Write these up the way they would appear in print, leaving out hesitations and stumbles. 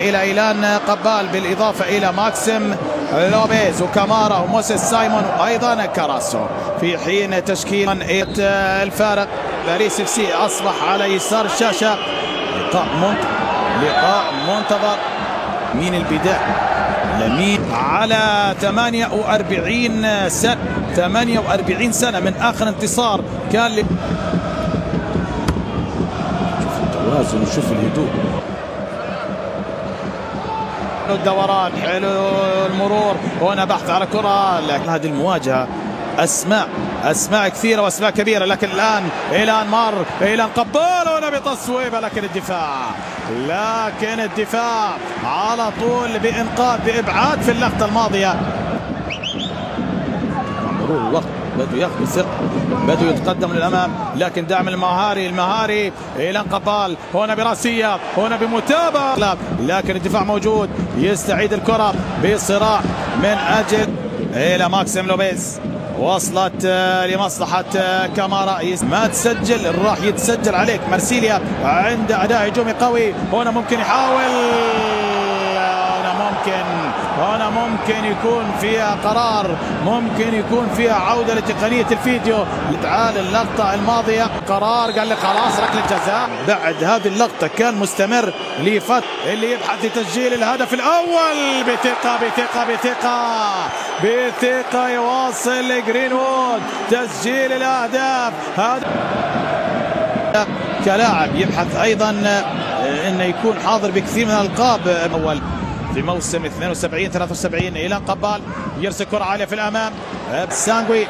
إلى إيلان قبال بالإضافة إلى ماكسيم لوبيز وكامارا وموسيس سايمون وأيضا كاراسو، في حين تشكيل الفارق باريس اف سي أصبح على يسار الشاشة. لقاء منتظر من البداية. لمين على 48 سنة من آخر انتصار كان شوف التوازن وشوف الهدوء، الدوران حلو المرور، هنا بحث على كرة، لكن هذه المواجهة أسماء كثيرة وأسماء كبيرة، لكن الآن إيلان قبال هنا بتصويبة، لكن الدفاع على طول بإنقاذ بإبعاد في اللقطة الماضية. مرور الوقت بدو ياخذ ثقة، بدو يتقدم للأمام، لكن دعم المهاري إيلان قبال هنا براسية، هنا بمتابعة، لكن الدفاع موجود، يستعيد الكرة بصراع من أجل إلى ماكسيم لوبيز، وصلت لمصلحة كامارا، ما تسجل راح يتسجل عليك. مارسيليا عند أداء هجومي قوي، هنا ممكن يحاول، هنا ممكن يكون فيها قرار، ممكن يكون فيها عودة لتقنية الفيديو. تعال اللقطة الماضية قرار قال لي خلاص ركلة جزاء، بعد هذه اللقطة كان مستمر لفترة اللي يبحث لتسجيل الهدف الأول بثقة يواصل جرينوود تسجيل الأهداف. هذا كلاعب يبحث أيضا انه يكون حاضر بكثير من الألقاب. أول في موسم 72-73 إيلان قبال يرسل كرة عالية في الأمام، سانغوي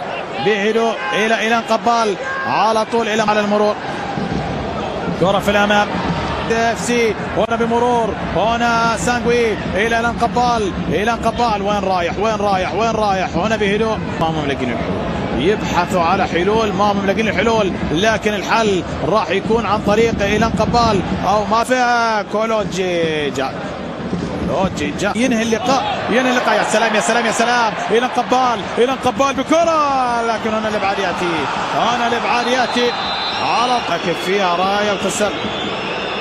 بهدوء إلى إيلان قبال على طول على المرور، كرة في الأمام اف سي، هنا بمرور، هنا سانغوي إلى إيلان قبال وين رايح هنا بهدوء، ما هم ملاقين الحلول، يبحثوا على حلول، ما هم ملاقين الحلول، لكن الحل راح يكون عن طريق إيلان قبال او ما فيها كولوجي جاء ينهي اللقاء. يا سلام إيلان قبال بكرة، لكن هنا الابعاد ياتي على لكن فيها رايه وتسلل.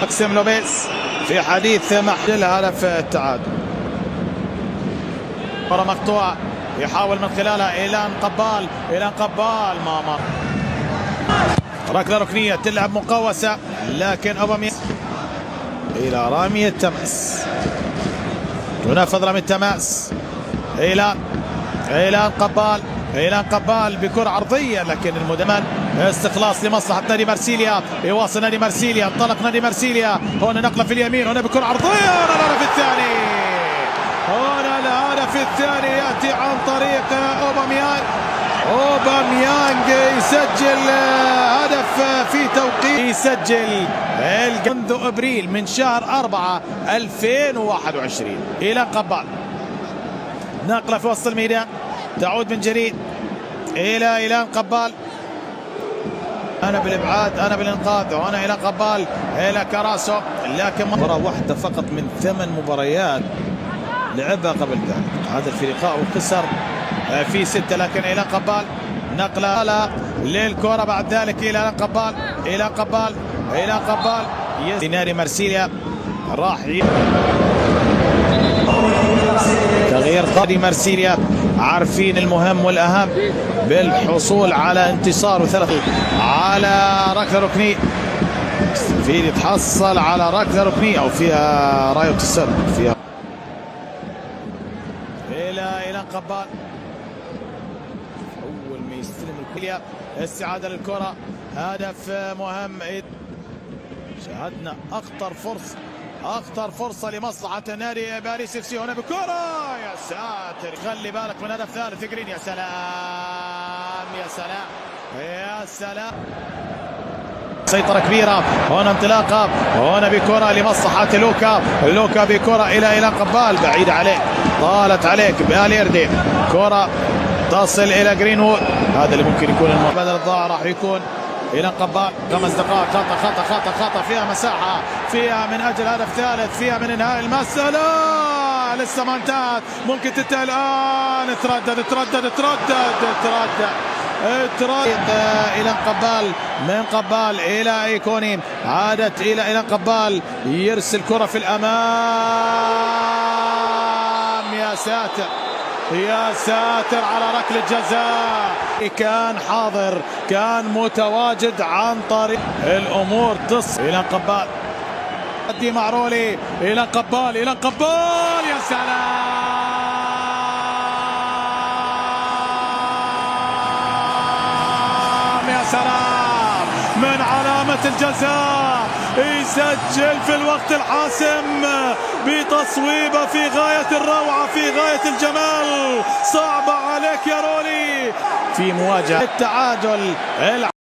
ماكسيم لوبيز في حديث محل هدف التعادل، كرة مقطوعة يحاول من خلالها إيلان قبال ما مر، ركلة ركنية تلعب مقوسة، لكن أوباميانغ إلى رامي التماس، تنفذ رمي التماس. إيلان قبال بكرة عرضية، لكن المدمن استخلاص لمصلحة نادي مارسيليا، يواصل نادي مارسيليا، انطلق نادي مارسيليا، هنا نقلة في اليمين، هنا بكرة عرضية، هنا الهدف الثاني يأتي عن طريق أوباميانغ يسجل هدف في توقيت، يسجل منذ أبريل من شهر 4 2021. إيلان قبال نقلة في وسط الميدان، تعود من جديد إلى إيلان قبال، أنا بالإبعاد أنا بالإنقاذ، وأنا إيلان قبال إلى كاراسو، لكن مباراة واحدة فقط من 8 مباريات لعبها قبل ذلك، هذا في لقاء وخسر في 6، لكن إيلان قبال نقلة للكرة بعد ذلك إيلان قبال نادي مارسيليا راح تغيير نادي مارسيليا، عارفين المهم والأهم بالحصول على انتصار وثلاثة على ركلة ركنية، في يتحصل على ركلة ركنية أو فيها راية تسلل فيها إلى إيلان قبال، أول ما يستلم الكرة استعادة للكرة، هدف مهم، شاهدنا أخطر فرصة لمصلحة نادي باريس اف سي، هنا بكرة، يا ساتر، خلي بالك من هدف ثالث جرين، يا سلام سيطرة كبيرة، هنا انطلاقة، هنا بكرة لمصلحة لوكا بكرة إلى إيلان قبال، بعيد عليه، طالت عليك باليردي، كرة تصل إلى جرينوود، هذا اللي ممكن يكون بدل الضاع راح يكون إيلان قبال. 5 دقائق، خطأ فيها مساحة، فيها من أجل هدف ثالث، فيها من إنهاء المسألة، لسه ما انتهت، ممكن تنتهي الآن، تردد إلى قبال، من قبال إلى إيكوني، عادت إلى قبال، يرسل كرة في الأمام. يا ساتر يا ساتر على ركلة جزاء. كان حاضر، كان متواجد عن طريق الأمور تصل. إلى قبال دي معرولي، إلى قبال يا سلام يا سلام، من علامة الجزاء يسجل في الوقت الحاسم بتصويبة في غاية الروعة، في غاية الجمال. صعبة عليك يا رولي في مواجهة التعادل.